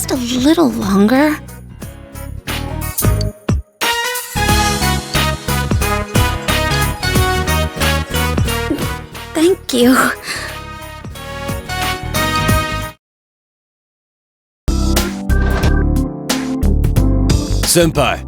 Just a little longer. Thank you. Senpai.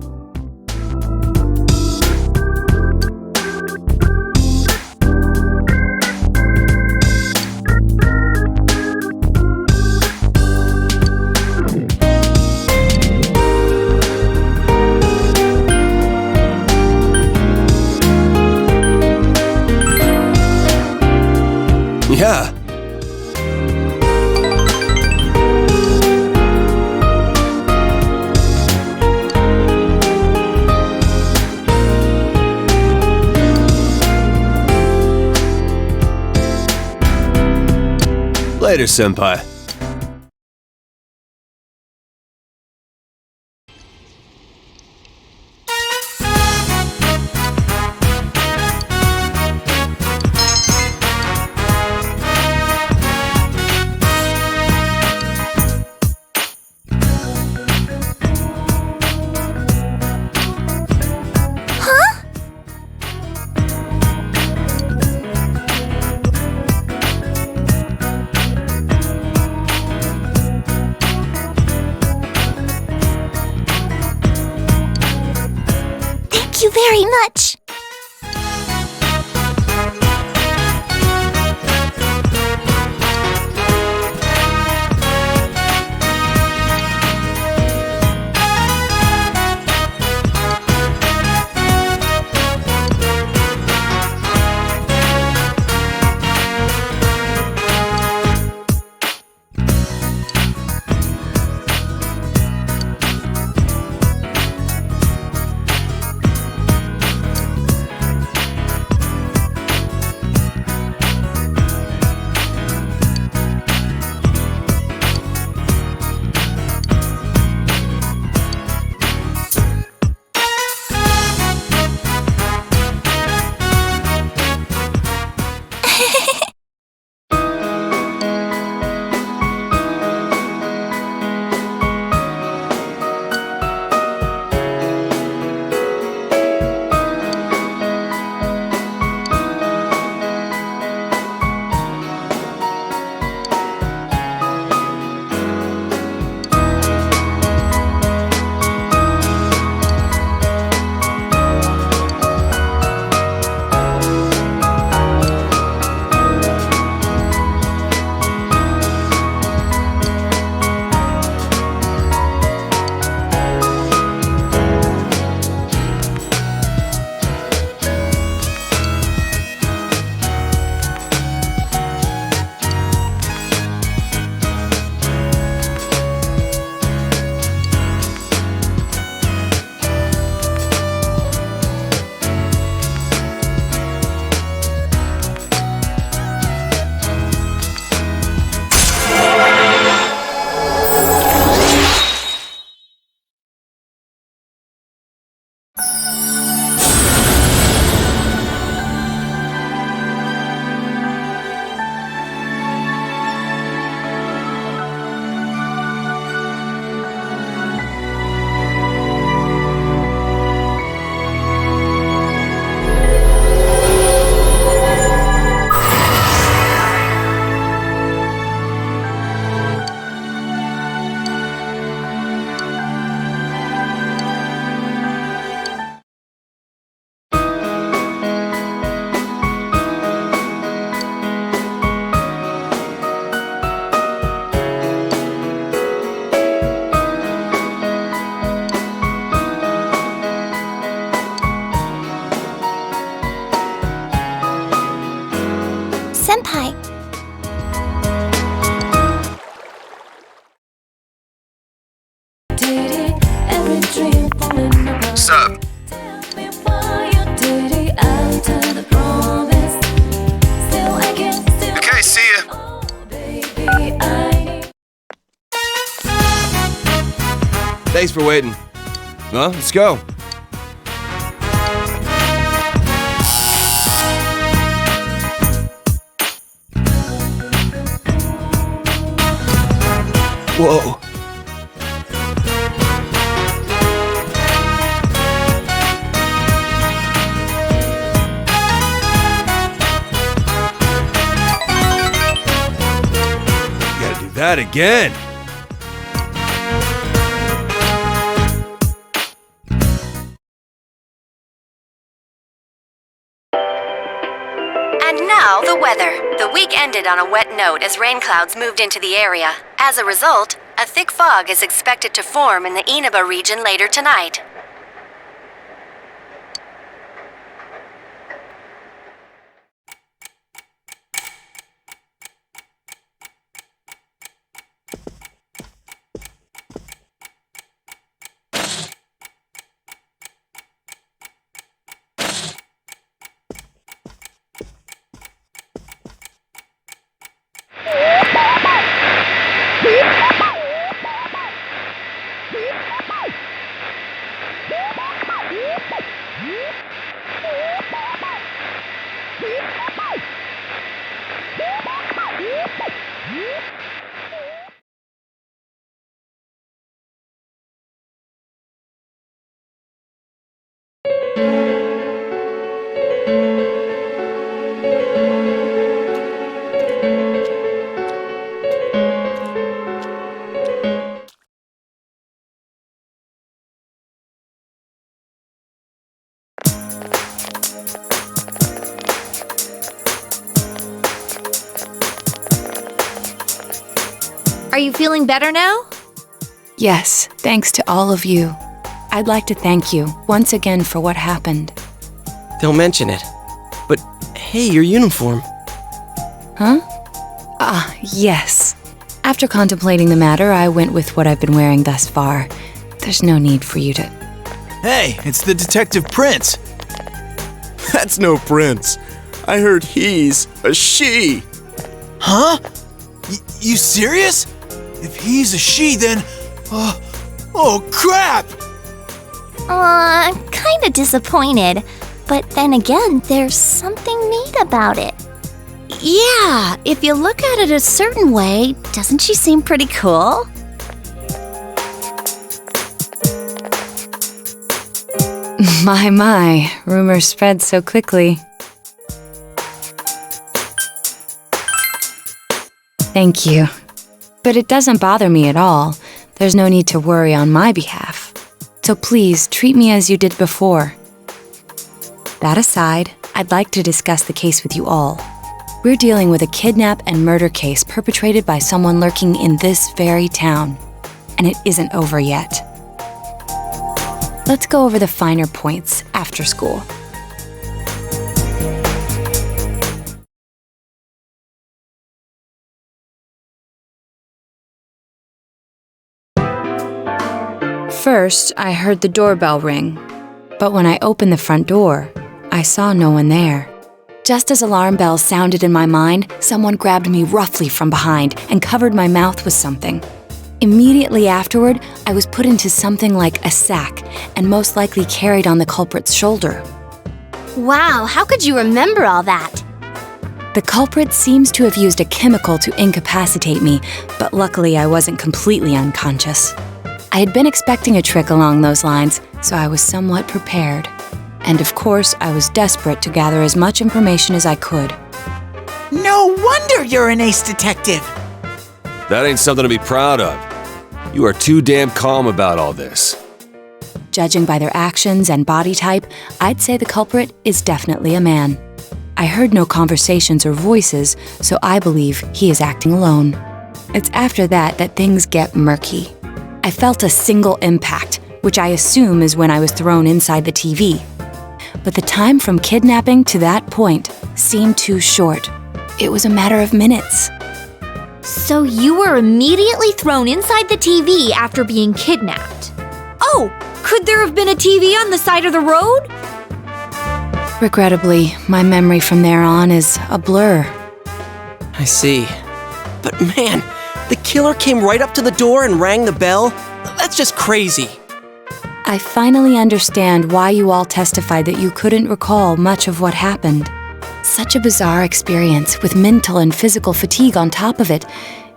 Yeah. Later, Senpai. Thank you very much. Senpai. Sup? Okay, see ya. Thanks for waiting. Well, let's go. Whoa. that again. And now, the weather. The week ended on a wet note as rain clouds moved into the area. As a result, a thick fog is expected to form in the Inaba region later tonight. Are you feeling better now? Yes, thanks to all of you. I'd like to thank you once again for what happened. Don't mention it. But hey, your uniform. Huh? Yes. After contemplating the matter, I went with what I've been wearing thus far. There's no need for you to... Hey, it's the Detective Prince. That's no prince. I heard he's a she. Huh? You serious? If he's a she, then... oh, crap! Kinda disappointed. But then again, there's something neat about it. Yeah, if you look at it a certain way, doesn't she seem pretty cool? My, rumors spread so quickly. Thank you. But it doesn't bother me at all. There's no need to worry on my behalf. So please, treat me as you did before. That aside, I'd like to discuss the case with you all. We're dealing with a kidnap and murder case perpetrated by someone lurking in this very town. And it isn't over yet. Let's go over the finer points after school. First, I heard the doorbell ring. But when I opened the front door, I saw no one there. Just as alarm bells sounded in my mind, someone grabbed me roughly from behind and covered my mouth with something. Immediately afterward, I was put into something like a sack and most likely carried on the culprit's shoulder. Wow, how could you remember all that? The culprit seems to have used a chemical to incapacitate me, but luckily I wasn't completely unconscious. I had been expecting a trick along those lines, so I was somewhat prepared. And of course, I was desperate to gather as much information as I could. No wonder you're an ace detective! That ain't something to be proud of. You are too damn calm about all this. Judging by their actions and body type, I'd say the culprit is definitely a man. I heard no conversations or voices, so I believe he is acting alone. It's after that that things get murky. I felt a single impact, which I assume is when I was thrown inside the TV. But the time from kidnapping to that point seemed too short. It was a matter of minutes. So you were immediately thrown inside the TV after being kidnapped. Oh, could there have been a TV on the side of the road? Regrettably, my memory from there on is a blur. I see. But man, the killer came right up to the door and rang the bell? That's just crazy. I finally understand why you all testified that you couldn't recall much of what happened. Such a bizarre experience with mental and physical fatigue on top of it.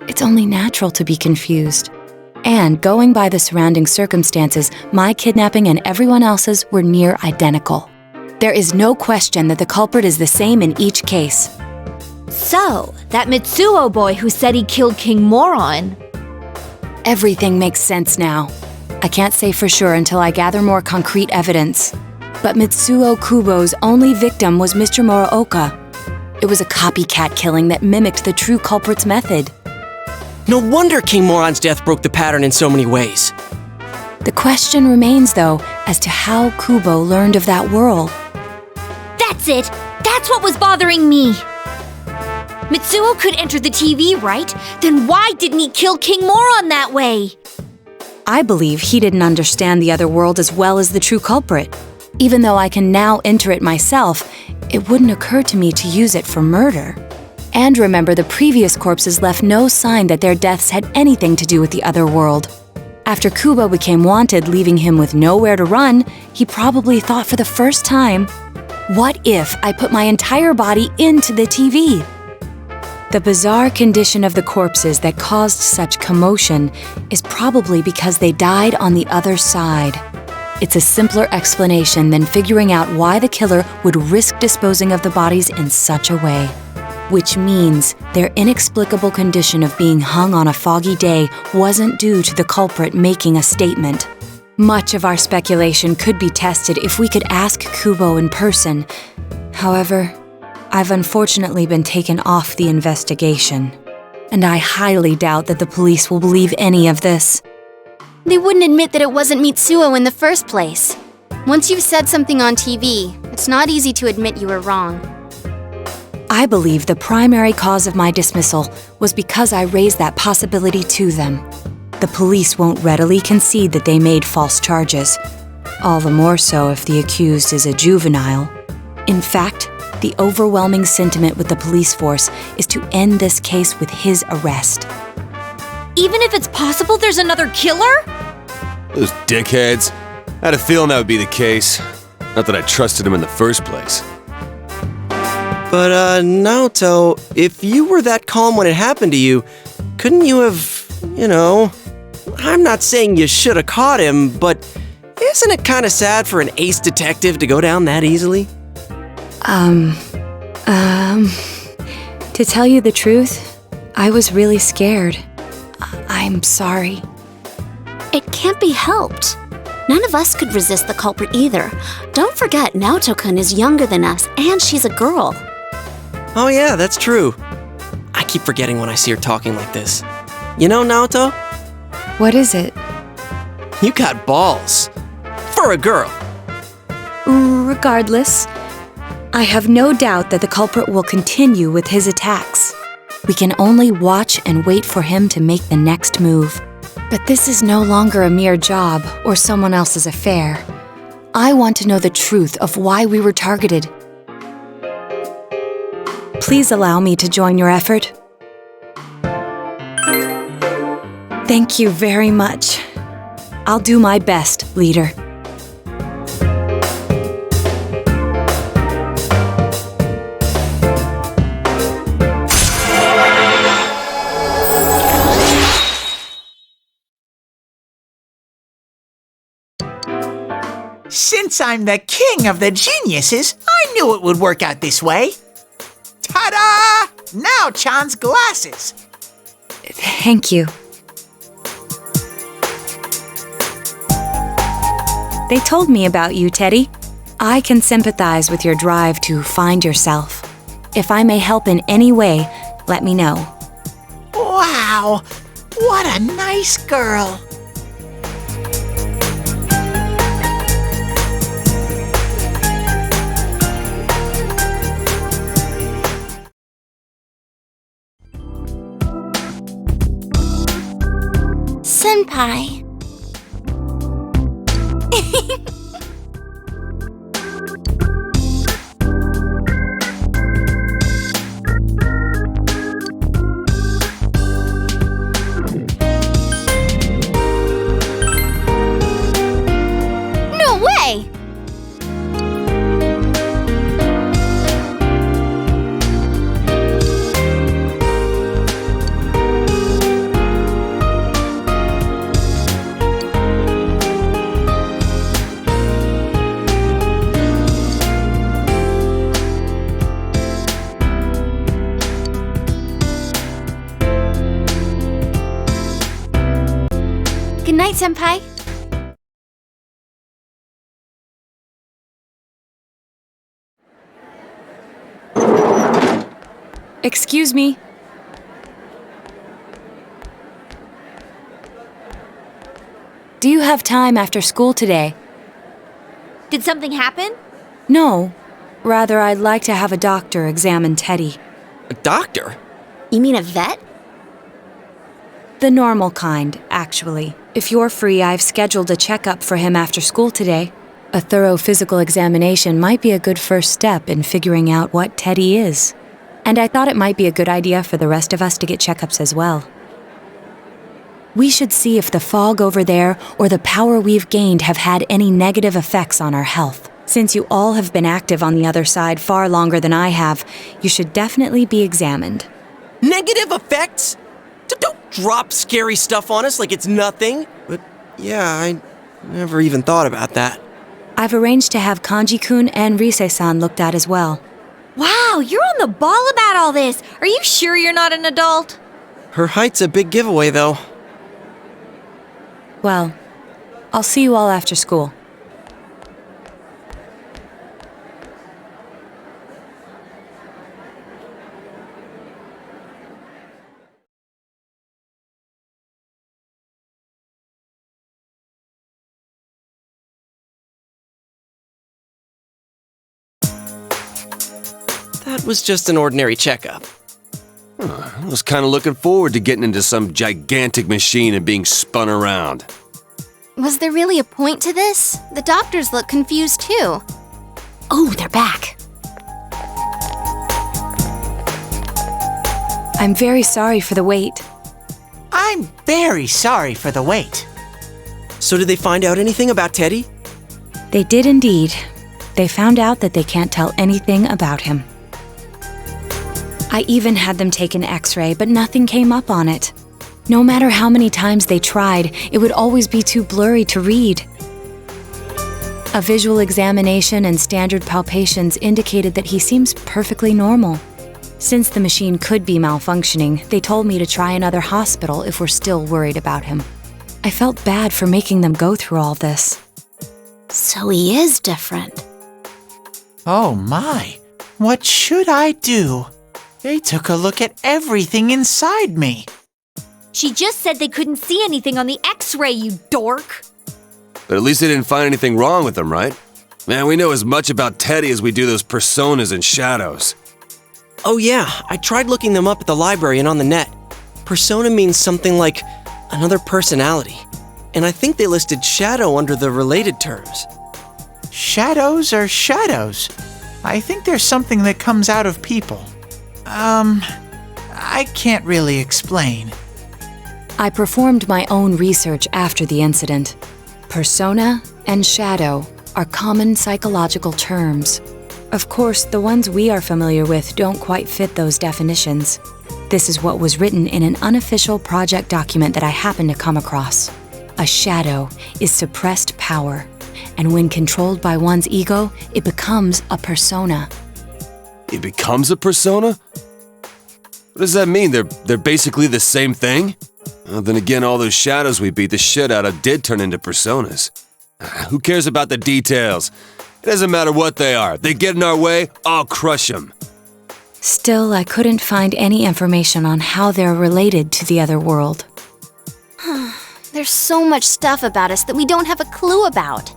It's only natural to be confused. And going by the surrounding circumstances, my kidnapping and everyone else's were near identical. There is no question that the culprit is the same in each case. So, that Mitsuo boy who said he killed King Moron. Everything makes sense now. I can't say for sure until I gather more concrete evidence. But Mitsuo Kubo's only victim was Mr. Muraoka. It was a copycat killing that mimicked the true culprit's method. No wonder King Moron's death broke the pattern in so many ways. The question remains, though, as to how Kubo learned of that world. That's it! That's what was bothering me! Mitsuo could enter the TV, right? Then why didn't he kill King Moron that way? I believe he didn't understand the other world as well as the true culprit. Even though I can now enter it myself, it wouldn't occur to me to use it for murder. And remember, the previous corpses left no sign that their deaths had anything to do with the other world. After Kubo became wanted, leaving him with nowhere to run, he probably thought for the first time, what if I put my entire body into the TV? The bizarre condition of the corpses that caused such commotion is probably because they died on the other side. It's a simpler explanation than figuring out why the killer would risk disposing of the bodies in such a way. Which means their inexplicable condition of being hung on a foggy day wasn't due to the culprit making a statement. Much of our speculation could be tested if we could ask Kubo in person. However, I've unfortunately been taken off the investigation, and I highly doubt that the police will believe any of this. They wouldn't admit that it wasn't Mitsuo in the first place. Once you've said something on TV, it's not easy to admit you were wrong. I believe the primary cause of my dismissal was because I raised that possibility to them. The police won't readily concede that they made false charges, all the more so if the accused is a juvenile. In fact, the overwhelming sentiment with the police force is to end this case with his arrest. Even if it's possible there's another killer? Those dickheads. I had a feeling that would be the case. Not that I trusted him in the first place. But, Naoto, if you were that calm when it happened to you, couldn't you have, I'm not saying you should have caught him, but isn't it kind of sad for an ace detective to go down that easily? To tell you the truth, I was really scared. I'm sorry. It can't be helped. None of us could resist the culprit either. Don't forget, Naoto-kun is younger than us, and she's a girl. Oh yeah, that's true. I keep forgetting when I see her talking like this. You know, Naoto? What is it? You got balls. For a girl. Regardless, I have no doubt that the culprit will continue with his attacks. We can only watch and wait for him to make the next move. But this is no longer a mere job or someone else's affair. I want to know the truth of why we were targeted. Please allow me to join your effort. Thank you very much. I'll do my best, leader. Since I'm the king of the geniuses, I knew it would work out this way. Ta-da! Now Chan's glasses. Thank you. They told me about you, Teddy. I can sympathize with your drive to find yourself. If I may help in any way, let me know. Wow! What a nice girl. Senpai. No way! night, Senpai. Excuse me. Do you have time after school today? Did something happen? No. Rather, I'd like to have a doctor examine Teddy. A doctor? You mean a vet? The normal kind, actually. If you're free, I've scheduled a checkup for him after school today. A thorough physical examination might be a good first step in figuring out what Teddy is. And I thought it might be a good idea for the rest of us to get checkups as well. We should see if the fog over there or the power we've gained have had any negative effects on our health. Since you all have been active on the other side far longer than I have, you should definitely be examined. Negative effects? Don't drop scary stuff on us like it's nothing. But yeah, I never even thought about that. I've arranged to have Kanji-kun and Rise-san looked at as well. Wow, you're on the ball about all this. Are you sure you're not an adult? Her height's a big giveaway, though. Well, I'll see you all after school. That was just an ordinary checkup. I was kind of looking forward to getting into some gigantic machine and being spun around. Was there really a point to this? The doctors look confused too. Oh, they're back. I'm very sorry for the wait. I'm very sorry for the wait. So did they find out anything about Teddy? They did indeed. They found out that they can't tell anything about him. I even had them take an X-ray, but nothing came up on it. No matter how many times they tried, it would always be too blurry to read. A visual examination and standard palpations indicated that he seems perfectly normal. Since the machine could be malfunctioning, they told me to try another hospital if we're still worried about him. I felt bad for making them go through all this. So he is different. Oh my, what should I do? They took a look at everything inside me. She just said they couldn't see anything on the X-ray, you dork. But at least they didn't find anything wrong with him, right? Man, we know as much about Teddy as we do those personas and shadows. Oh yeah, I tried looking them up at the library and on the net. Persona means something like another personality. And I think they listed shadow under the related terms. Shadows are shadows. I think there's something that comes out of people. I can't really explain. I performed my own research after the incident. Persona and shadow are common psychological terms. Of course, the ones we are familiar with don't quite fit those definitions. This is what was written in an unofficial project document that I happened to come across. A shadow is suppressed power, and when controlled by one's ego, it becomes a persona. It becomes a persona? What does that mean? They're basically the same thing? Well, then again, all those shadows we beat the shit out of did turn into personas. Who cares about the details? It doesn't matter what they are. They get in our way, I'll crush them. Still, I couldn't find any information on how they're related to the other world. There's so much stuff about us that we don't have a clue about.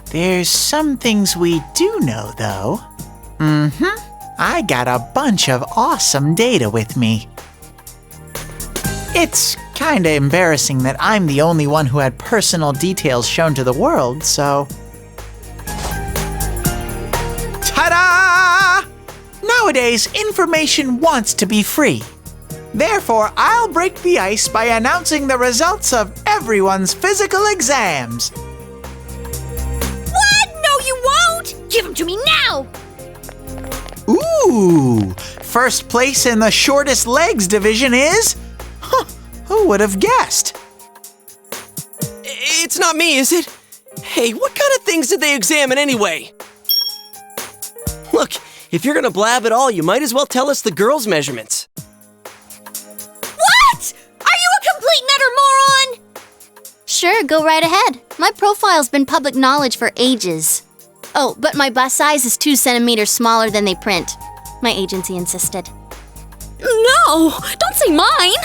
There's some things we do know, though. I got a bunch of awesome data with me. It's kinda embarrassing that I'm the only one who had personal details shown to the world, so... Ta-da! Nowadays, information wants to be free. Therefore, I'll break the ice by announcing the results of everyone's physical exams. What? No, you won't! Give them to me now! Ooh! First place in the shortest legs division is... Huh, who would have guessed? It's not me, is it? Hey, what kind of things did they examine anyway? Look, if you're gonna blab at all, you might as well tell us the girls' measurements. What? Are you a complete and utter moron? Sure, go right ahead. My profile's been public knowledge for ages. Oh, but my bust size is 2 centimeters smaller than they print. My agency insisted. No! Don't say mine!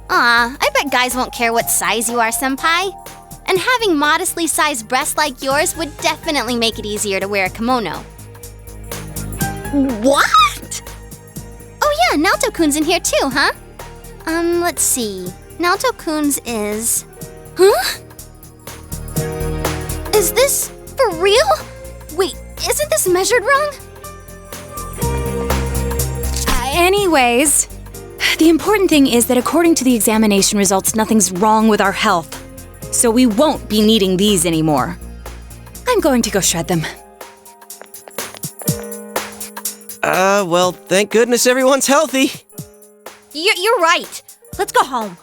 Aw, I bet guys won't care what size you are, senpai. And having modestly sized breasts like yours would definitely make it easier to wear a kimono. What? Oh yeah, Naoto-kun's in here too, huh? Let's see. Naoto-kun's is... Huh? Is this for real? Wait, isn't this measured wrong? Anyways, the important thing is that according to the examination results, nothing's wrong with our health. So we won't be needing these anymore. I'm going to go shred them. Well, thank goodness everyone's healthy. You're right. Let's go home.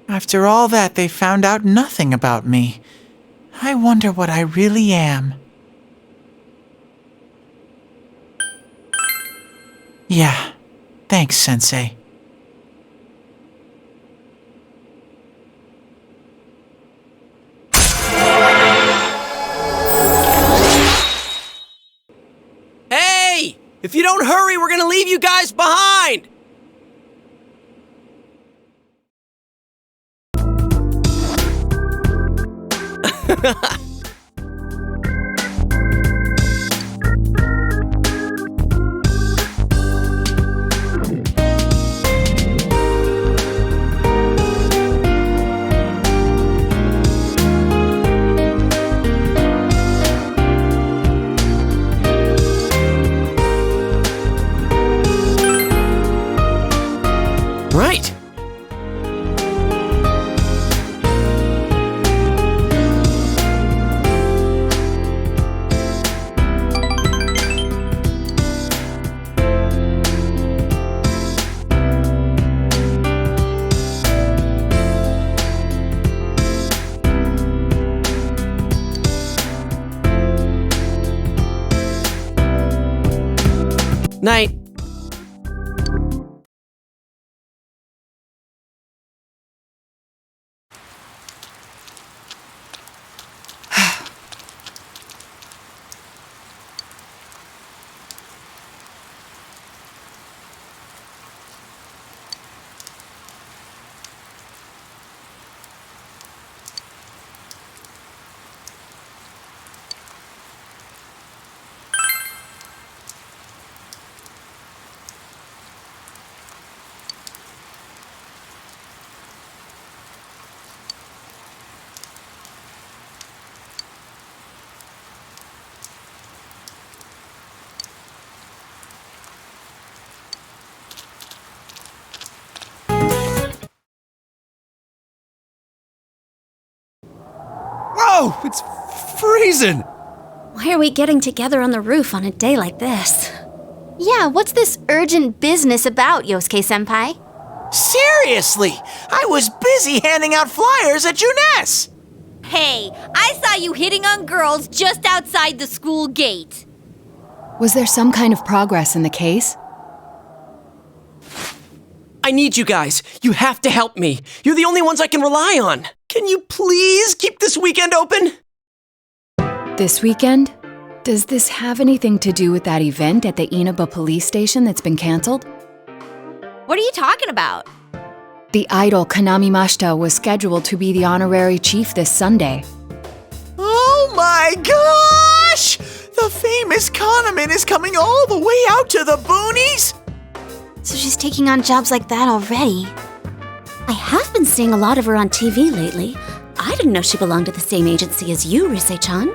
After all that, they found out nothing about me. I wonder what I really am. Yeah, thanks, Sensei. Hey! If you don't hurry, we're gonna leave you guys behind! Right. Night. Whoa! It's freezing! Why are we getting together on the roof on a day like this? Yeah, what's this urgent business about, Yosuke-senpai? Seriously! I was busy handing out flyers at Juness! Hey, I saw you hitting on girls just outside the school gate. Was there some kind of progress in the case? I need you guys. You have to help me. You're the only ones I can rely on. Can you please keep this weekend open? This weekend? Does this have anything to do with that event at the Inaba police station that's been canceled? What are you talking about? The idol Kanami Mashita was scheduled to be the honorary chief this Sunday. Oh my gosh! The famous Kahneman is coming all the way out to the boonies? So she's taking on jobs like that already. I have been seeing a lot of her on TV lately. I didn't know she belonged to the same agency as you, Rise-chan.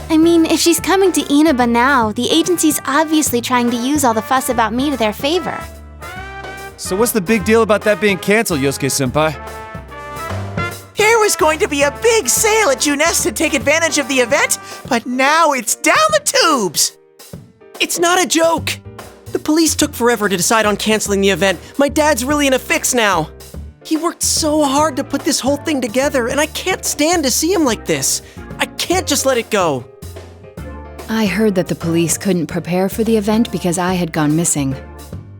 I mean, if she's coming to Inaba now, the agency's obviously trying to use all the fuss about me to their favor. So what's the big deal about that being canceled, Yosuke-senpai? There was going to be a big sale at Juness to take advantage of the event, but now it's down the tubes! It's not a joke! The police took forever to decide on canceling the event. My dad's really in a fix now. He worked so hard to put this whole thing together, and I can't stand to see him like this. I can't just let it go. I heard that the police couldn't prepare for the event because I had gone missing.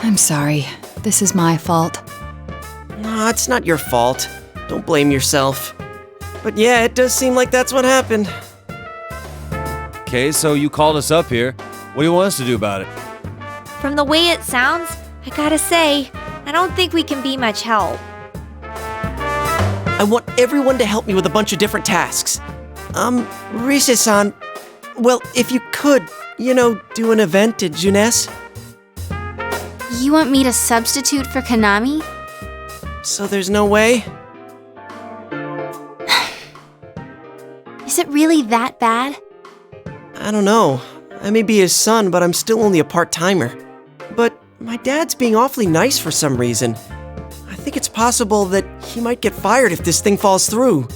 I'm sorry. This is my fault. No, it's not your fault. Don't blame yourself. But yeah, it does seem like that's what happened. Okay, so you called us up here. What do you want us to do about it? From the way it sounds, I gotta say, I don't think we can be much help. I want everyone to help me with a bunch of different tasks. Rise-san, well, if you could, do an event at Junes. You want me to substitute for Konami? So there's no way? Is it really that bad? I don't know. I may be his son, but I'm still only a part-timer. But my dad's being awfully nice for some reason. I think it's possible that he might get fired if this thing falls through.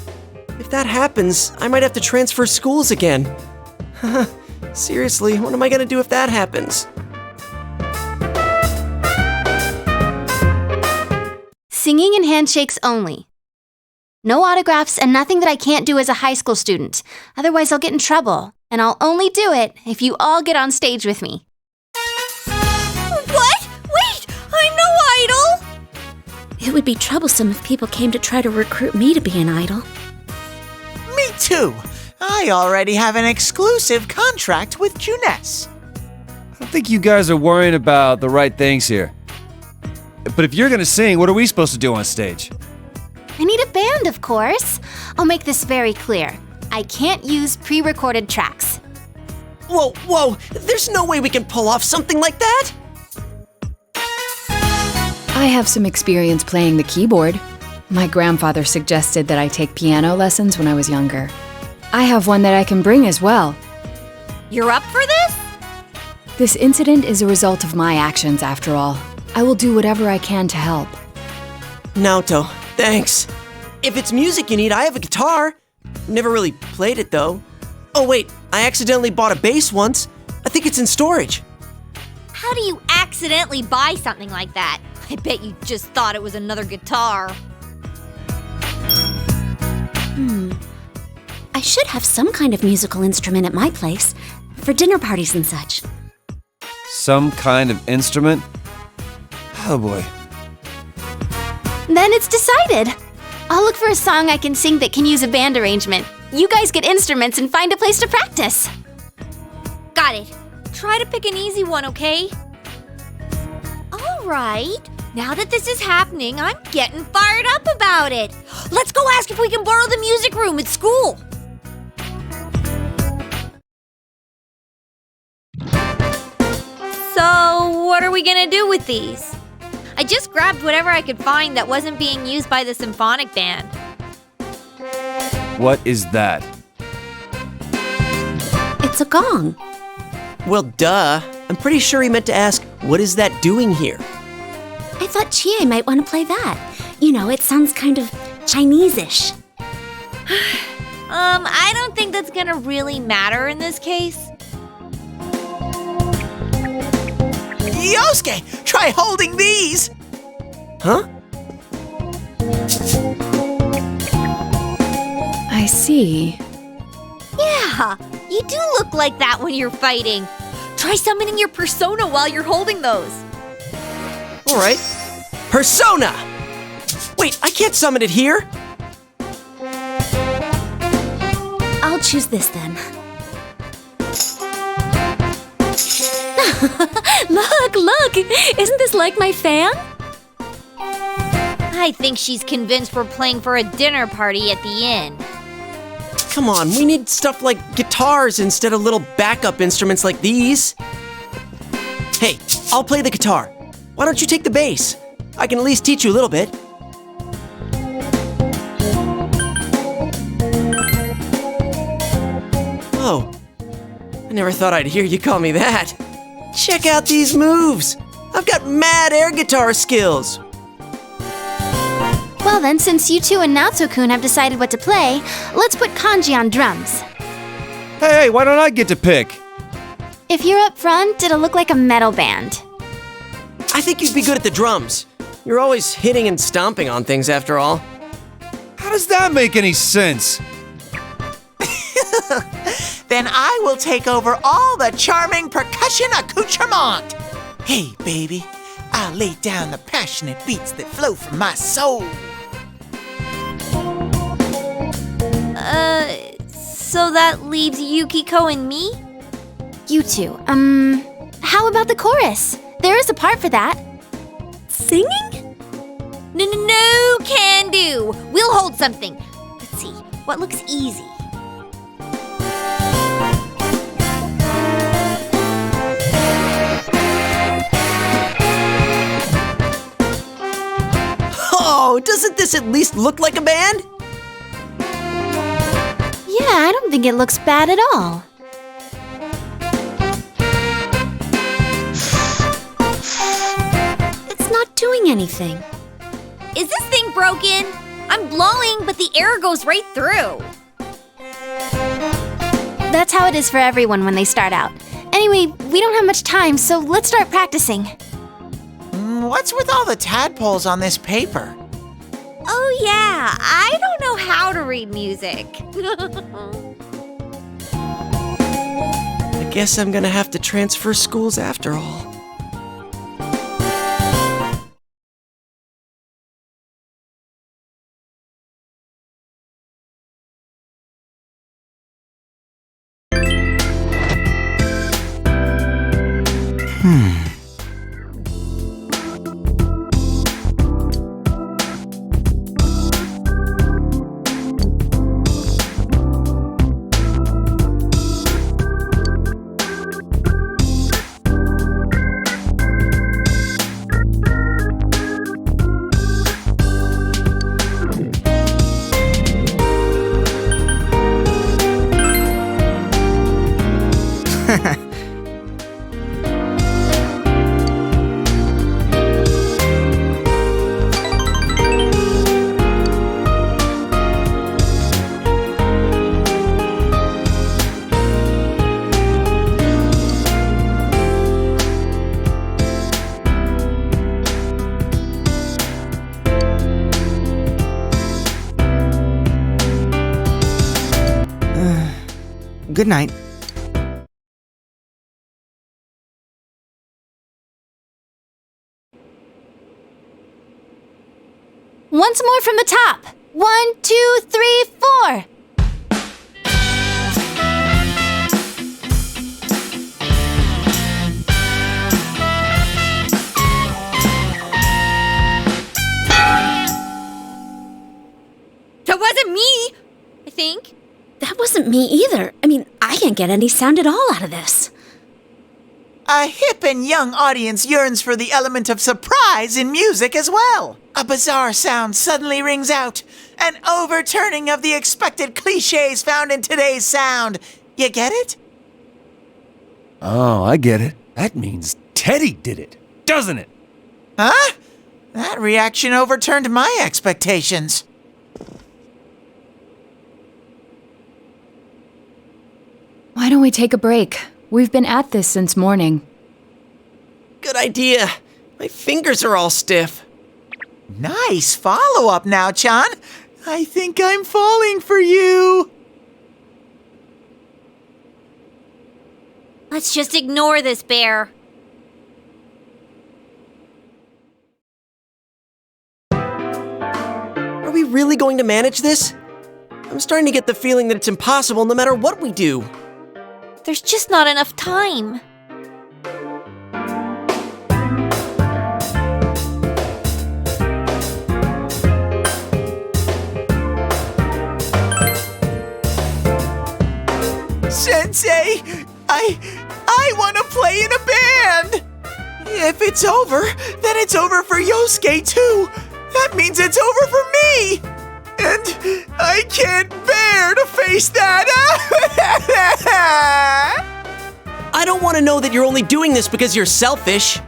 If that happens, I might have to transfer schools again. Seriously, what am I gonna do if that happens? Singing and handshakes only. No autographs and nothing that I can't do as a high school student. Otherwise, I'll get in trouble. And I'll only do it if you all get on stage with me. What? Wait! I'm no idol! It would be troublesome if people came to try to recruit me to be an idol. Me too. I already have an exclusive contract with Junes. I think you guys are worrying about the right things here. But if you're gonna sing, what are we supposed to do on stage? I need a band, of course. I'll make this very clear. I can't use pre-recorded tracks. Whoa, there's no way we can pull off something like that! I have some experience playing the keyboard. My grandfather suggested that I take piano lessons when I was younger. I have one that I can bring as well. You're up for this? This incident is a result of my actions, after all. I will do whatever I can to help. Naoto, thanks. If it's music you need, I have a guitar. Never really played it, though. Oh, wait, I accidentally bought a bass once. I think it's in storage. How do you accidentally buy something like that? I bet you just thought it was another guitar. I should have some kind of musical instrument at my place, for dinner parties and such. Some kind of instrument? Oh boy. Then it's decided. I'll look for a song I can sing that can use a band arrangement. You guys get instruments and find a place to practice. Got it. Try to pick an easy one, okay? All right. Now that this is happening, I'm getting fired up about it. Let's go ask if we can borrow the music room at school. So, what are we gonna do with these? I just grabbed whatever I could find that wasn't being used by the symphonic band. What is that? It's a gong. Well, duh. I'm pretty sure he meant to ask, what is that doing here? I thought Chie might want to play that. You know, it sounds kind of Chinese-ish. I don't think that's gonna really matter in this case. Yosuke, try holding these! Huh? I see. Yeah, you do look like that when you're fighting. Try summoning your persona while you're holding those. All right. Persona! Wait, I can't summon it here! I'll choose this then. Look! Isn't this like my fan? I think she's convinced we're playing for a dinner party at the inn. Come on, we need stuff like guitars instead of little backup instruments like these. Hey, I'll play the guitar. Why don't you take the bass? I can at least teach you a little bit. Oh, I never thought I'd hear you call me that. Check out these moves. I've got mad air guitar skills. Well then, since you two and Naoto-kun have decided what to play, let's put Kanji on drums. Hey, why don't I get to pick? If you're up front, it'll look like a metal band. I think you'd be good at the drums. You're always hitting and stomping on things after all. How does that make any sense? Then I will take over all the charming percussion accoutrement. Hey, baby, I'll lay down the passionate beats that flow from my soul. So that leaves Yukiko and me? You two, how about the chorus? There is a part for that. Singing? No, can do. We'll hold something. Let's see, what looks easy? Oh, doesn't this at least look like a band? Yeah, I don't think it looks bad at all. It's not doing anything. Is this thing broken? I'm blowing, but the air goes right through. That's how it is for everyone when they start out. Anyway, we don't have much time, so let's start practicing. What's with all the tadpoles on this paper? Oh yeah, I don't know how to read music. I guess I'm gonna have to transfer schools after all. Good night. Once more from the top. 1, 2, 3, 4. That wasn't me, I think. That wasn't me either. I mean, I can't get any sound at all out of this. A hip and young audience yearns for the element of surprise in music as well. A bizarre sound suddenly rings out, an overturning of the expected cliches found in today's sound. You get it? Oh, I get it. That means Teddy did it, doesn't it? Huh? That reaction overturned my expectations. Why don't we take a break? We've been at this since morning. Good idea. My fingers are all stiff. Nice follow-up now, Chan. I think I'm falling for you. Let's just ignore this bear. Are we really going to manage this? I'm starting to get the feeling that it's impossible no matter what we do. There's just not enough time. Sensei, I want to play in a band. If it's over, then it's over for Yosuke too. That means it's over for me. And I can't bear to face that. I don't want to know that you're only doing this because you're selfish.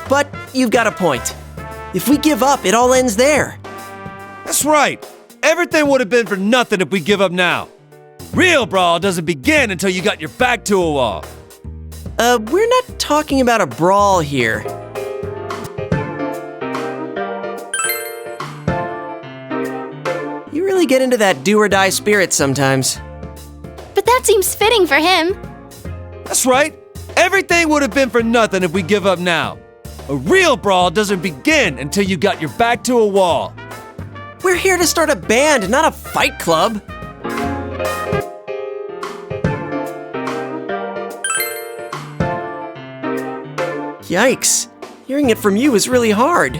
But you've got a point. If we give up, it all ends there. That's right. Everything would have been for nothing if we give up now. Real brawl doesn't begin until you got your back to a wall. We're not talking about a brawl here. You really get into that do-or-die spirit sometimes. But that seems fitting for him. That's right. Everything would have been for nothing if we give up now. A real brawl doesn't begin until you got your back to a wall. We're here to start a band, not a fight club. Yikes. Hearing it from you is really hard.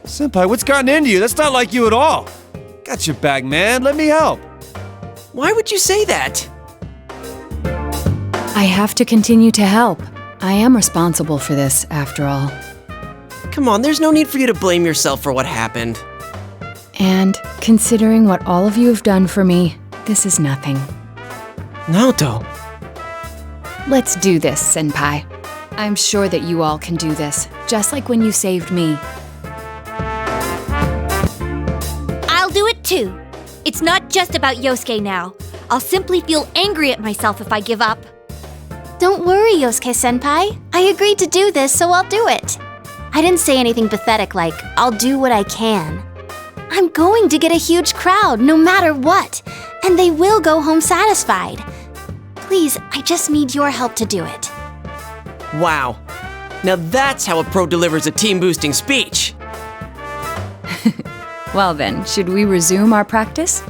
Senpai, what's gotten into you? That's not like you at all. Got your back, man. Let me help. Why would you say that? I have to continue to help. I am responsible for this, after all. Come on, there's no need for you to blame yourself for what happened. And considering what all of you have done for me, this is nothing. Naoto. Let's do this, Senpai. I'm sure that you all can do this, just like when you saved me. I'll do it too. It's not just about Yosuke now. I'll simply feel angry at myself if I give up. Don't worry, Yosuke-senpai. I agreed to do this, so I'll do it. I didn't say anything pathetic like, I'll do what I can. I'm going to get a huge crowd, no matter what, and they will go home satisfied. Please, I just need your help to do it. Wow. Now that's how a pro delivers a team-boosting speech. Well then, should we resume our practice?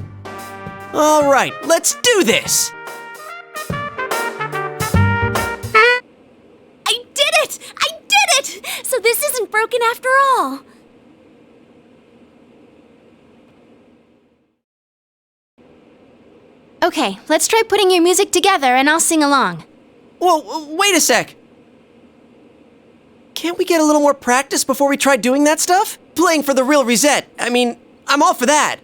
All right, let's do this! I did it! I did it! So this isn't broken after all. Okay, let's try putting your music together and I'll sing along. Whoa, wait a sec! Can't we get a little more practice before we try doing that stuff? Playing for the real reset. I mean, I'm all for that.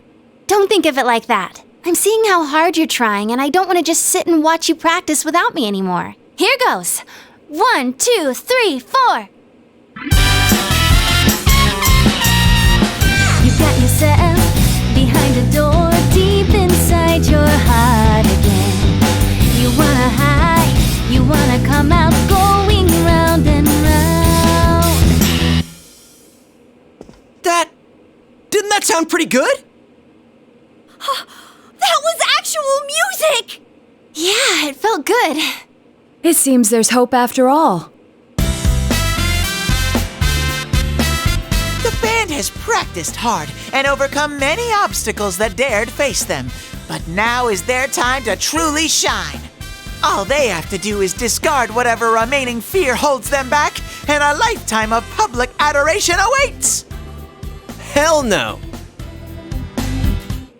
Don't think of it like that. I'm seeing how hard you're trying and I don't want to just sit and watch you practice without me anymore. Here goes. 1, 2, 3, 4. You got yourself behind a door deep inside your heart again. You wanna hide, you wanna come out going round and round. Didn't that sound pretty good? That was actual music! Yeah, it felt good. It seems there's hope after all. The band has practiced hard and overcome many obstacles that dared face them. But now is their time to truly shine. All they have to do is discard whatever remaining fear holds them back, and a lifetime of public adoration awaits! Hell no!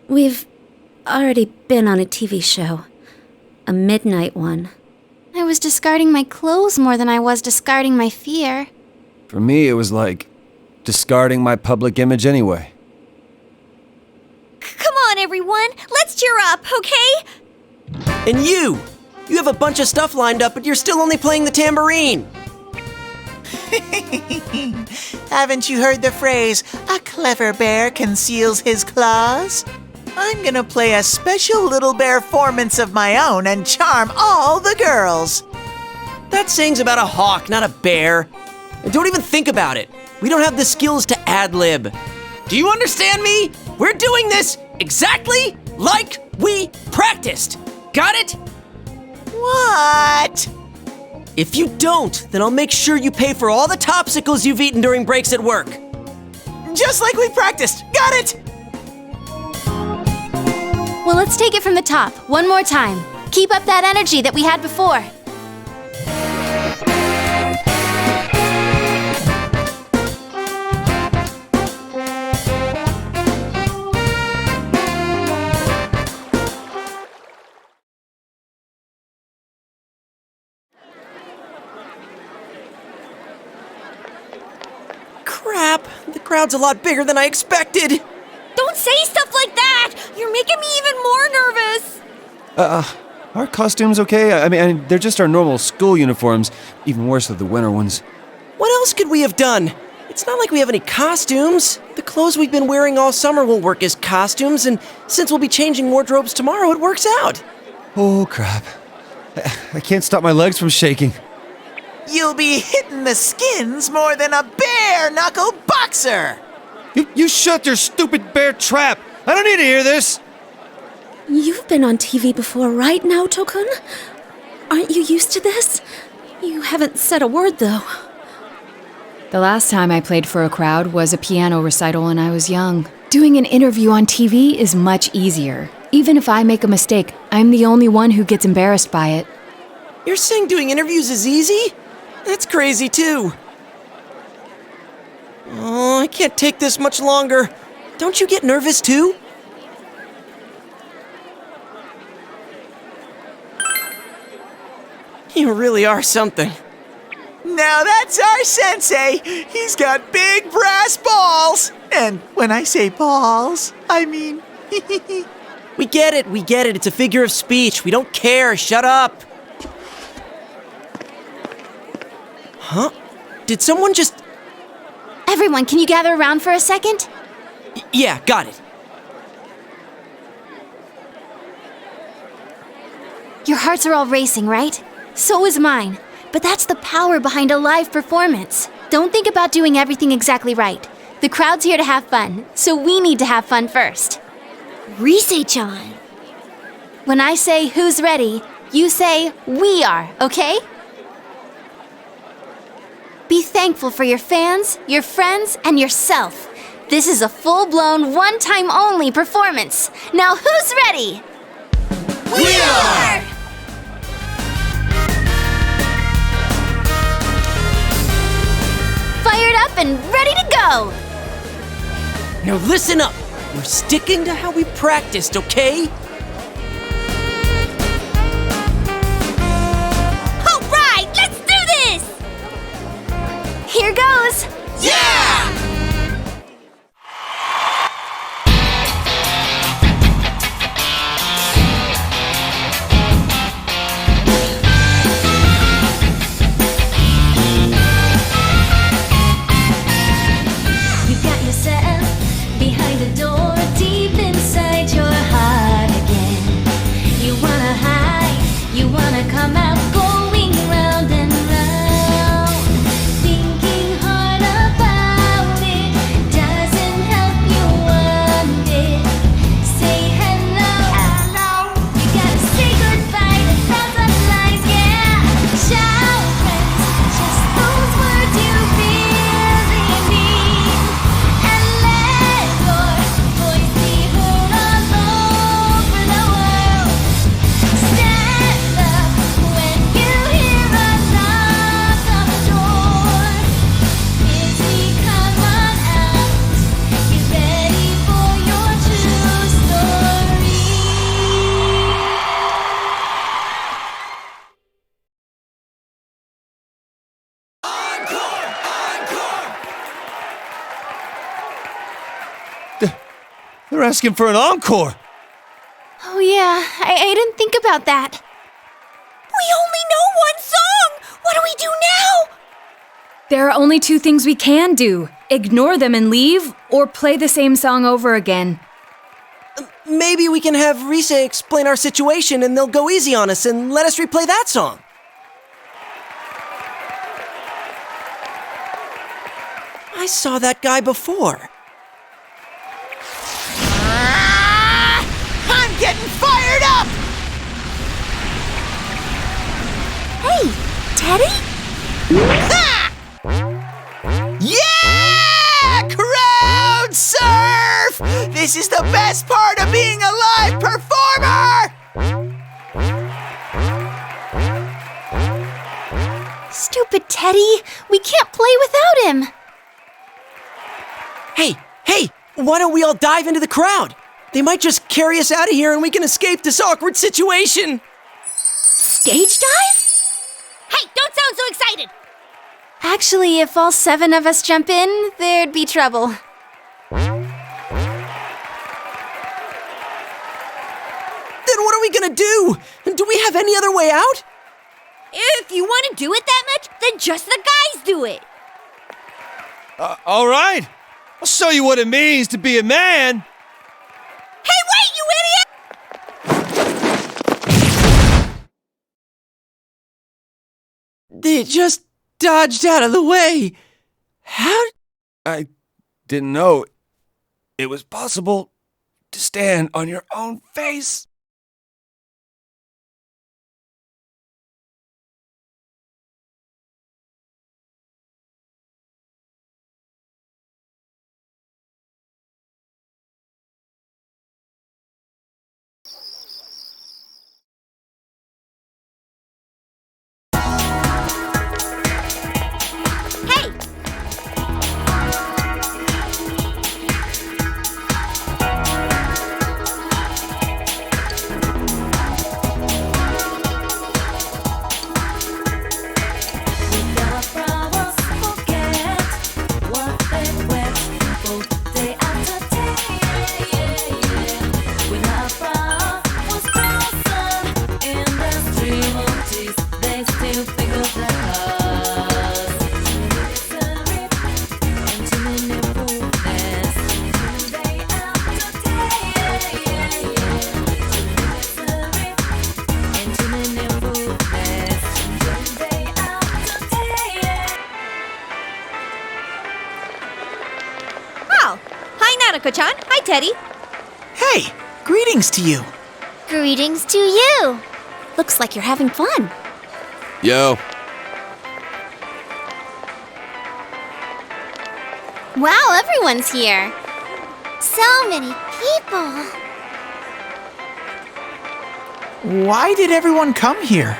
We've already been on a TV show. A midnight one. I was discarding my clothes more than I was discarding my fear. For me, it was like discarding my public image anyway. Come on, everyone. Let's cheer up, okay? And you! You have a bunch of stuff lined up, but you're still only playing the tambourine! Haven't you heard the phrase, a clever bear conceals his claws? I'm gonna play a special little bear performance of my own and charm all the girls. That saying's about a hawk, not a bear. And don't even think about it. We don't have the skills to ad-lib. Do you understand me? We're doing this exactly like we practiced. Got it? What? If you don't, then I'll make sure you pay for all the topsicles you've eaten during breaks at work. Just like we practiced. Got it? Well, let's take it from the top, one more time. Keep up that energy that we had before. Crap, the crowd's a lot bigger than I expected. Don't say stuff like that! You're making me even more nervous! Our costumes okay? I mean, they're just our normal school uniforms. Even worse are the winter ones. What else could we have done? It's not like we have any costumes. The clothes we've been wearing all summer won't work as costumes, and since we'll be changing wardrobes tomorrow, it works out. Oh, crap. I can't stop my legs from shaking. You'll be hitting the skins more than a bare-knuckle boxer! You shut your stupid bear trap! I don't need to hear this! You've been on TV before, right, Naoto-kun? Aren't you used to this? You haven't said a word, though. The last time I played for a crowd was a piano recital when I was young. Doing an interview on TV is much easier. Even if I make a mistake, I'm the only one who gets embarrassed by it. You're saying doing interviews is easy? That's crazy too. Oh, I can't take this much longer. Don't you get nervous too? You really are something. Now that's our sensei. He's got big brass balls. And when I say balls, I mean... We get it. It's a figure of speech. We don't care. Shut up. Huh? Did someone just... Everyone, can you gather around for a second? Yeah, got it. Your hearts are all racing, right? So is mine. But that's the power behind a live performance. Don't think about doing everything exactly right. The crowd's here to have fun, so we need to have fun first. Rise-chan. When I say who's ready, you say we are, okay? Be thankful for your fans, your friends, and yourself. This is a full-blown, one-time only performance. Now who's ready? We are! Fired up and ready to go! Now listen up. We're sticking to how we practiced, okay? All right, let's do this! Here goes! Yeah! You got yourself behind the door, deep inside your heart again. You wanna hide, you wanna come out, going round and round. Thinking hard about it doesn't help you one bit. Say hello, hello. You gotta say goodbye to thousands of lies, yeah. Shout friends, just those words you really mean. And let your voice be heard all over the world. Stand up when you hear a knock on the door. Kids, we come on out. Get ready for your true story. They're asking for an encore. Oh yeah, I didn't think about that. We only know one song! What do we do now? There are only two things we can do. Ignore them and leave, or play the same song over again. Maybe we can have Rise explain our situation and they'll go easy on us and let us replay that song. I saw that guy before. I'm getting fired up! Hey, Teddy? Ha! Yeah! Crowd surf! This is the best part of being a live performer! Stupid Teddy, we can't play without him. Hey, why don't we all dive into the crowd? They might just carry us out of here and we can escape this awkward situation. Stage dive? Hey, don't sound so excited! Actually, if all 7 of us jump in, there'd be trouble. Then what are we gonna do? Do we have any other way out? If you want to do it that much, then just the guys do it. All right. I'll show you what it means to be a man. Hey, wait, you idiot! They just dodged out of the way. How? I didn't know it was possible to stand on your own face. Nanako-chan. Hi, Teddy. Hey, greetings to you. Greetings to you. Looks like you're having fun. Yo, Wow, everyone's here. So many people. Why did everyone come here?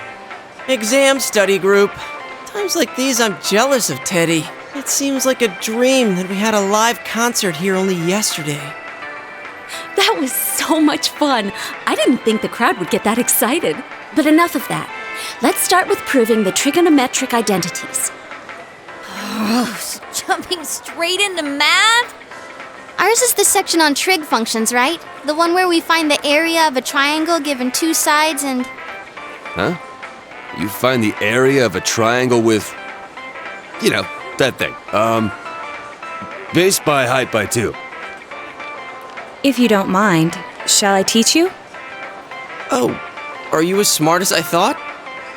Exam study group. Times like these, I'm jealous of Teddy. It seems like a dream that we had a live concert here only yesterday. That was so much fun. I didn't think the crowd would get that excited. But enough of that. Let's start with proving the trigonometric identities. Jumping straight into math? Ours is the section on trig functions, right? The one where we find the area of a triangle given two sides and... huh? You find the area of a triangle with, you know, that thing. Base by height by 2. If you don't mind, shall I teach you? Oh, are you as smart as I thought?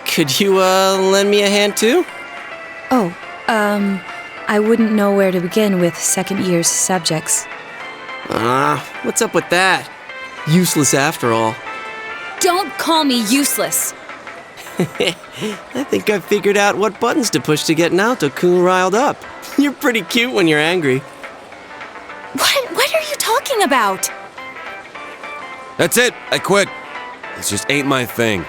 Could you, lend me a hand too? Oh, I wouldn't know where to begin with second year's subjects. What's up with that? Useless after all. Don't call me useless! I think I figured out what buttons to push to get Naoto-kun riled up. You're pretty cute when you're angry. What are you talking about? That's it. I quit. This just ain't my thing.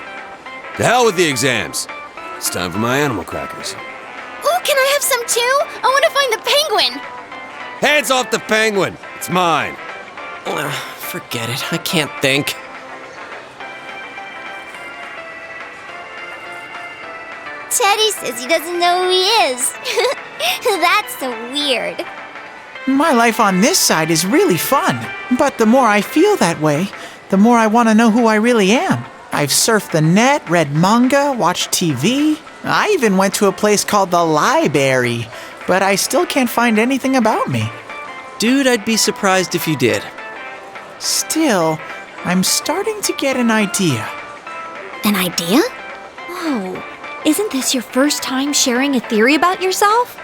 To hell with the exams. It's time for my animal crackers. Ooh, can I have some too? I want to find the penguin. Hands off the penguin. It's mine. Forget it. I can't think. Teddy says he doesn't know who he is. That's so weird. My life on this side is really fun. But the more I feel that way, the more I want to know who I really am. I've surfed the net, read manga, watched TV. I even went to a place called the Library. But I still can't find anything about me. Dude, I'd be surprised if you did. Still, I'm starting to get an idea. An idea? Whoa. Isn't this your first time sharing a theory about yourself?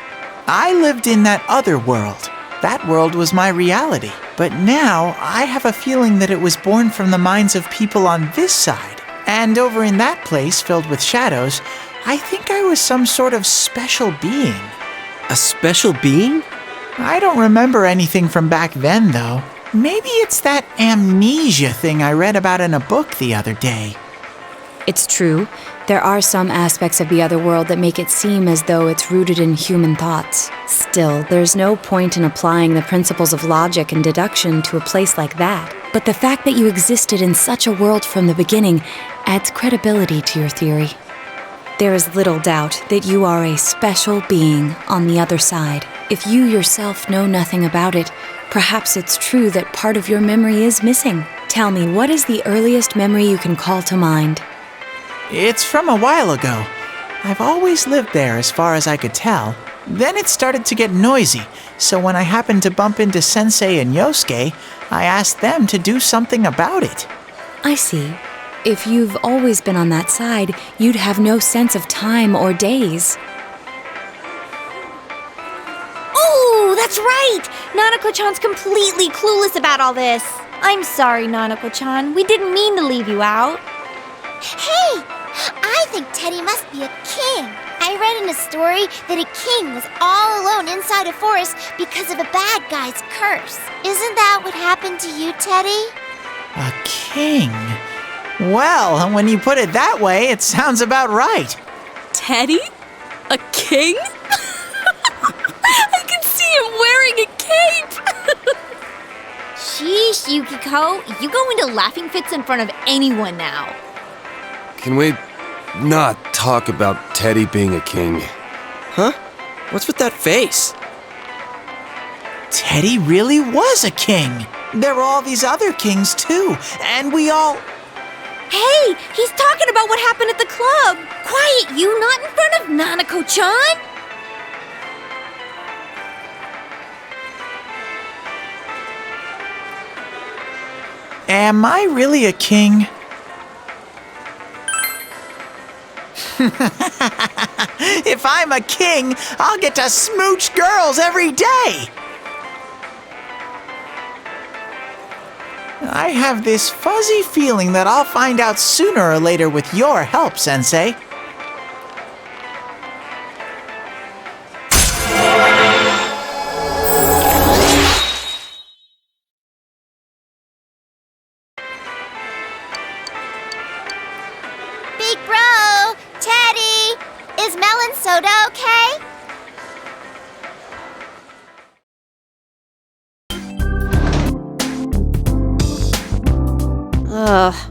I lived in that other world. That world was my reality. But now, I have a feeling that it was born from the minds of people on this side. And over in that place, filled with shadows, I think I was some sort of special being. A special being? I don't remember anything from back then, though. Maybe it's that amnesia thing I read about in a book the other day. It's true. There are some aspects of the other world that make it seem as though it's rooted in human thoughts. Still, there's no point in applying the principles of logic and deduction to a place like that. But the fact that you existed in such a world from the beginning adds credibility to your theory. There is little doubt that you are a special being on the other side. If you yourself know nothing about it, perhaps it's true that part of your memory is missing. Tell me, what is the earliest memory you can call to mind? It's from a while ago. I've always lived there as far as I could tell. Then it started to get noisy, so when I happened to bump into Sensei and Yosuke, I asked them to do something about it. I see. If you've always been on that side, you'd have no sense of time or days. Oh, that's right! Nanako-chan's completely clueless about all this. I'm sorry, Nanako-chan. We didn't mean to leave you out. Hey, I think Teddy must be a king. I read in a story that a king was all alone inside a forest because of a bad guy's curse. Isn't that what happened to you, Teddy? A king? Well, when you put it that way, it sounds about right. Teddy? A king? I can see him wearing a cape! Sheesh, Yukiko. You go into laughing fits in front of anyone now. Can we not talk about Teddy being a king? Huh? What's with that face? Teddy really was a king. There were all these other kings, too, and we all... Hey, he's talking about what happened at the club. Quiet, you, not in front of Nanako-chan. Am I really a king? If I'm a king, I'll get to smooch girls every day. I have this fuzzy feeling that I'll find out sooner or later with your help, Sensei. Big bro! Teddy! Is melon soda okay? Ugh.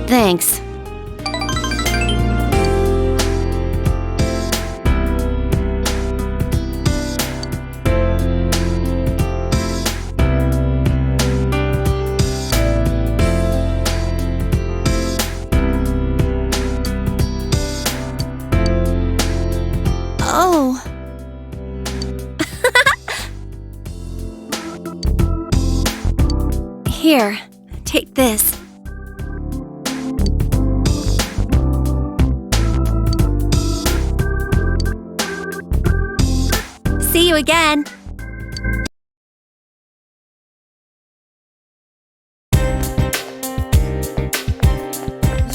Thanks. Oh. Here, take this. See you again.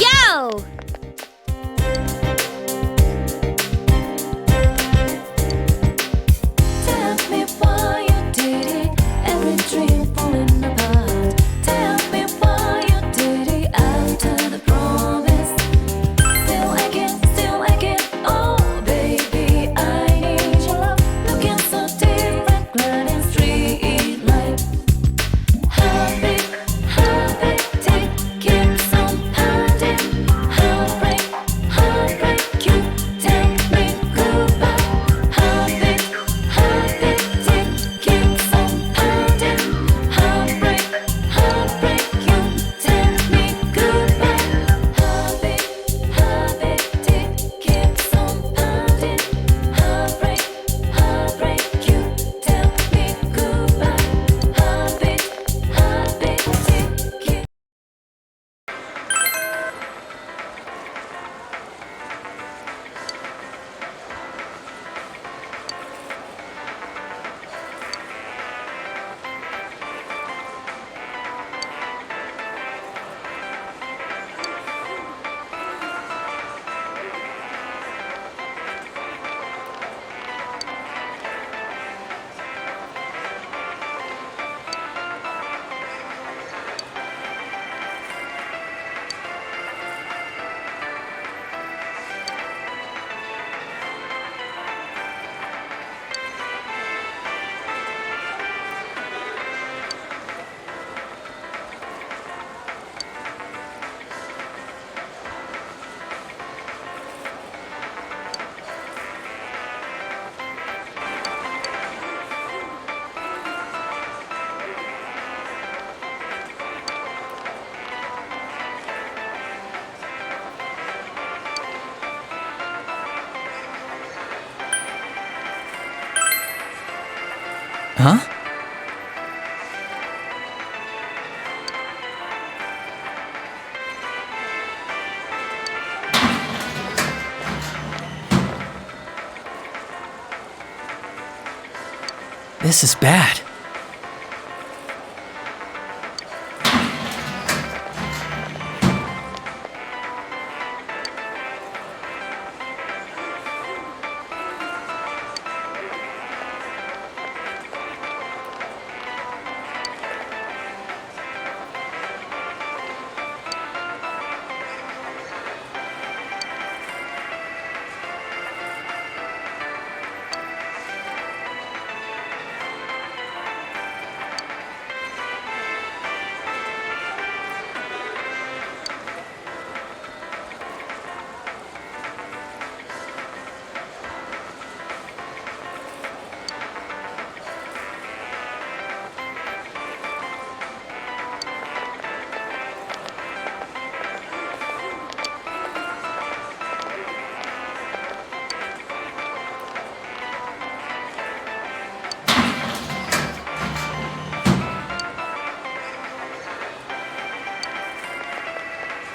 Yo! Tell me why you did it, every dream falling apart. Tell me why you did it after the promise. Still again, oh baby, I need your love. Looking so deep and glad in street light. Heartbeat, tick, keeps on pounding. Heartbreak, you take me goodbye. Heartbeat, tick, keeps on pounding. Heartbreak, you take me goodbye. Heartbeat, tick, keeps on pounding. Heartbreak, you take me goodbye. Heartbeat, tick, keep. Huh? This is bad.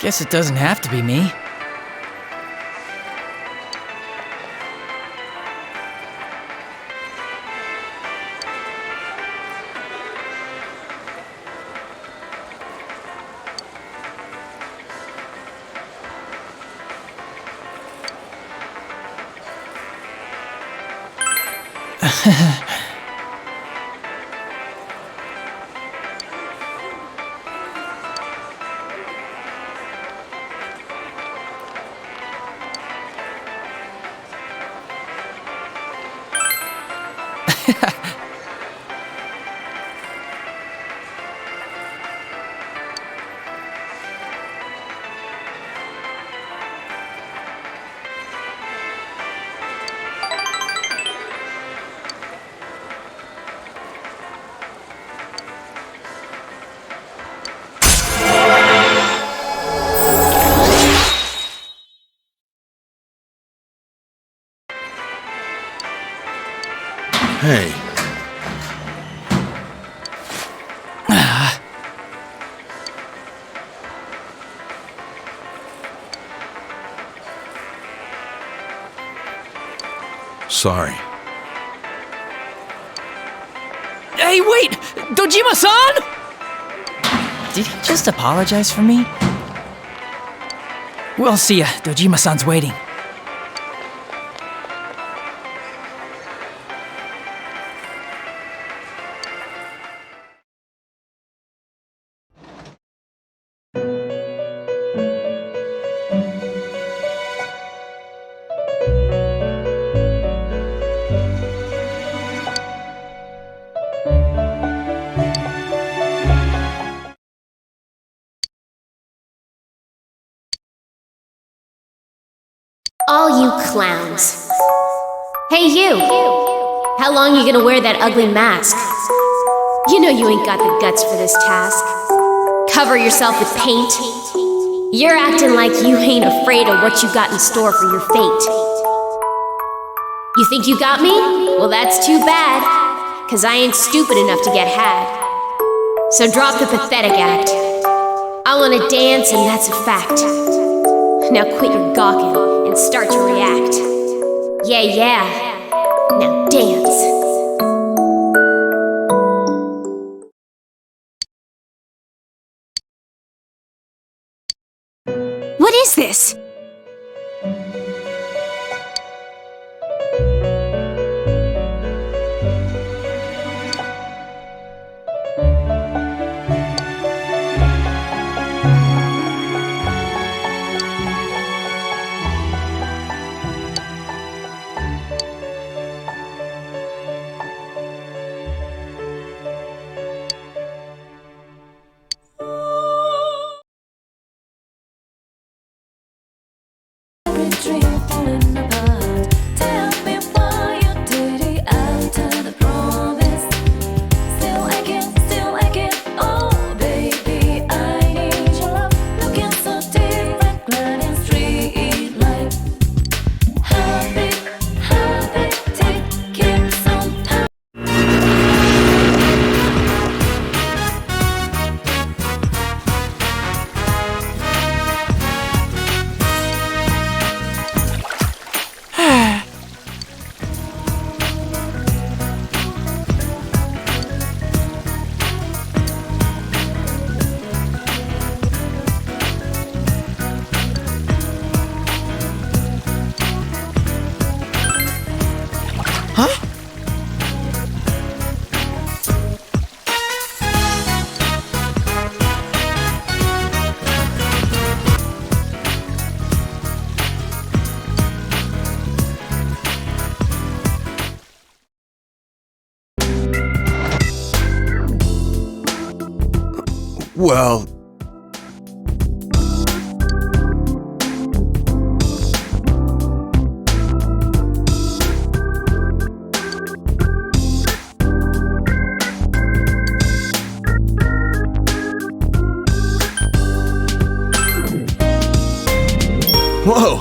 Guess it doesn't have to be me. Hey. Sorry. Hey, wait! Dojima-san! Did he just apologize for me? We'll see ya. Dojima-san's waiting. All you clowns. Hey you! How long you gonna wear that ugly mask? You know you ain't got the guts for this task. Cover yourself with paint. You're acting like you ain't afraid of what you got in store for your fate. You think you got me? Well, that's too bad, 'cause I ain't stupid enough to get had. So drop the pathetic act. I wanna dance and that's a fact. Now quit your gawking and start to react. Yeah, now dance. What is this? Well... Whoa!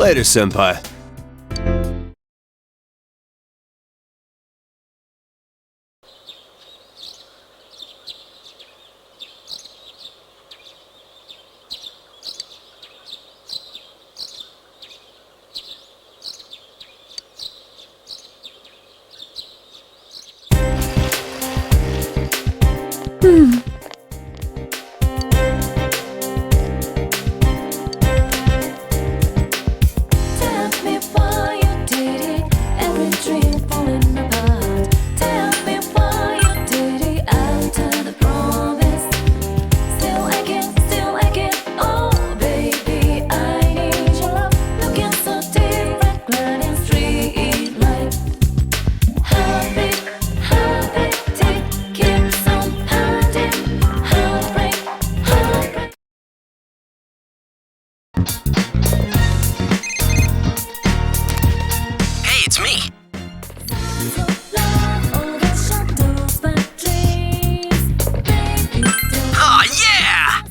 later, Senpai. Tell me why you did it, every dream falling apart. Tell me why you did it after the promise. Still I can't, oh baby, I need your love. Looking so different, gliding street light. Heartbeat, tick, keeps on pounding. Heartbreak, heartbreak. Hey, it's me. Oh, yeah!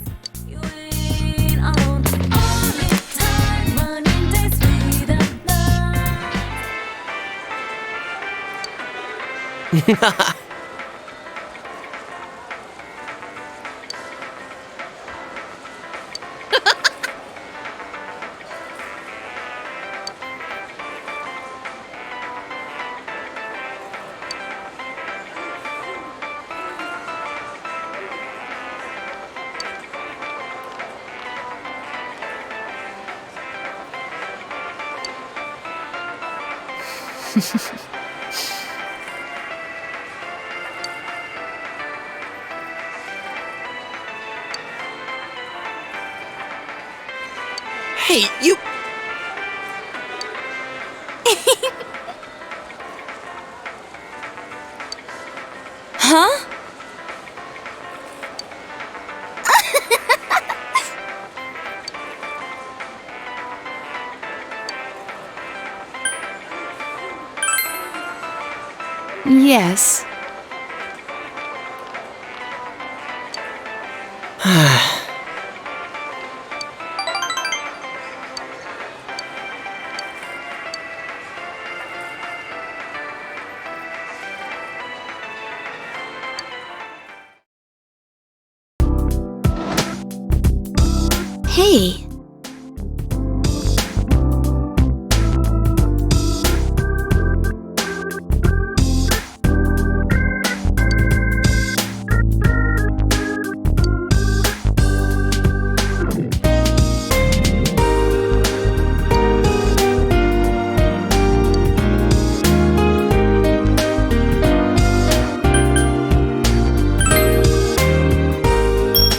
Hey, you... Huh? Yes. Hey.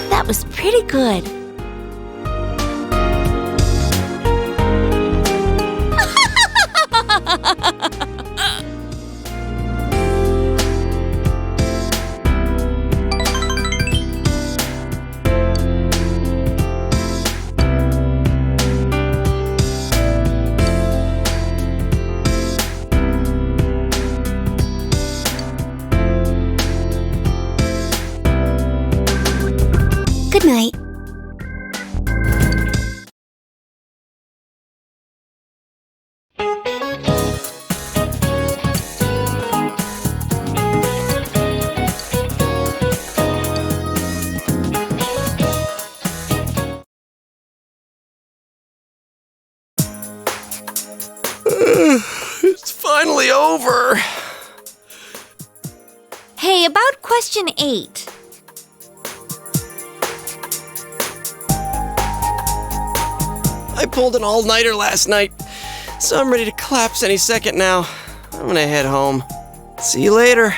That was pretty good. Good night. It's finally over. Hey, about question 8. I pulled an all-nighter last night, so I'm ready to collapse any second now. I'm gonna head home. See you later.